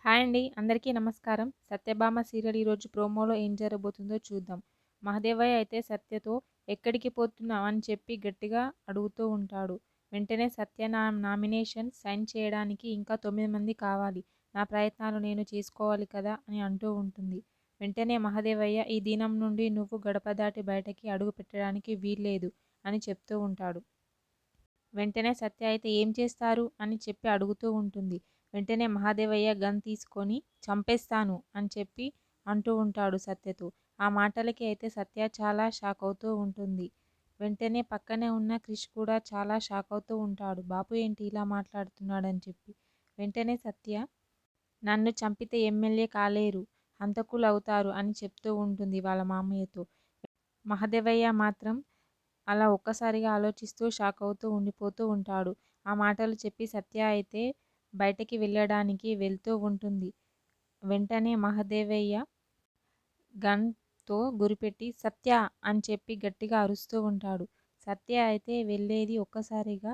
Hi అండి. అందరికీ నమస్కారం. 'సత్యభామ' సీరియల్ ఈరోజు ప్రోమోలో ఏం జరగబోతుందో చూద్దాం. మహదేవయ్య అయితే సత్యతో ఎక్కడికి పోతున్నావు అని చెప్పి గట్టిగా అడుగుతూ ఉంటాడు. వెంటనే సత్య నామినేషన్ సైన్ చేయడానికి ఇంకా 9 మంది కావాలి. నా ప్రయత్నాలు నేను చేసుకోవాలి కదా అని అంటూ ఉంటుంది. వెంటనే మహదేవయ్య ఈ దినం నుండి నువ్వు గడప దాటి బయటకి అడుగు పెట్టడానికి వీల్లేదు అని చెప్తూ ఉంటాడు. వెంటనే సత్య అయితే ఏం చేస్తారు అని చెప్పి అడుగుతూ ఉంటుంది. వెంటనే మహాదేవయ్య గన్ తీసుకొని చంపేస్తాను అని చెప్పి అంటూ ఉంటాడు సత్యతో. ఆ మాటలకి అయితే సత్య చాలా షాక్ అవుతూ ఉంటుంది. వెంటనే పక్కనే ఉన్న క్రిష్ కూడా చాలా షాక్ అవుతూ ఉంటాడు. బాబు ఏంటి ఇలా మాట్లాడుతున్నాడని చెప్పి. వెంటనే సత్య నన్ను చంపితే ఎమ్మెల్యే కాలేరు, హంతకులు అవుతారు అని చెప్తూ ఉంటుంది వాళ్ళ మామయ్యతో. మహదేవయ్య మాత్రం అలా ఒక్కసారిగా ఆలోచిస్తూ షాక్ అవుతూ ఉండిపోతూ ఉంటాడు. ఆ మాటలు చెప్పి సత్య అయితే బయటకి వెళ్ళడానికి వెళ్తూ ఉంటుంది. వెంటనే మహదేవయ్య గన్తో గురిపెట్టి సత్య అని చెప్పి గట్టిగా అరుస్తూ ఉంటాడు. సత్య అయితే వెళ్ళేది ఒక్కసారిగా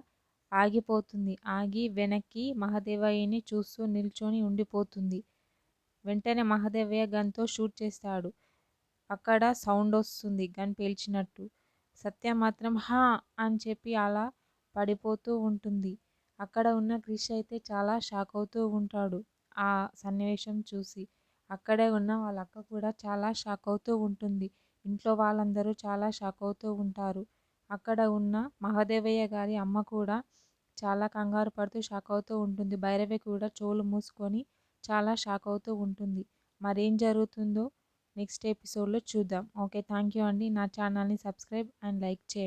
ఆగిపోతుంది. ఆగి వెనక్కి మహదేవయ్యని చూస్తూ నిల్చొని ఉండిపోతుంది. వెంటనే మహదేవయ్య గన్తో షూట్ చేస్తాడు. అక్కడ సౌండ్ వస్తుంది గన్ పేల్చినట్టు. సత్య మాత్రం హా అని చెప్పి అలా పడిపోతూ ఉంటుంది. అక్కడ ఉన్న క్రిష్ అయితే చాలా షాక్ అవుతూ ఉంటాడు ఆ సన్నివేశం చూసి. అక్కడే ఉన్న వాళ్ళ అక్క కూడా చాలా షాక్ అవుతూ ఉంటుంది. ఇంట్లో వాళ్ళందరూ చాలా షాక్ అవుతూ ఉంటారు. అక్కడ ఉన్న మహదేవయ్య గారి అమ్మ కూడా చాలా కంగారు పడుతూ షాక్ అవుతూ ఉంటుంది. భైరవి కూడా చెవులు మూసుకొని చాలా షాక్ అవుతూ ఉంటుంది. మరేం జరుగుతుందో నెక్స్ట్ ఎపిసోడ్లో చూద్దాం. ఓకే, థ్యాంక్ యూ అండి. నా ఛానల్ని సబ్స్క్రైబ్ అండ్ లైక్ చేయండి.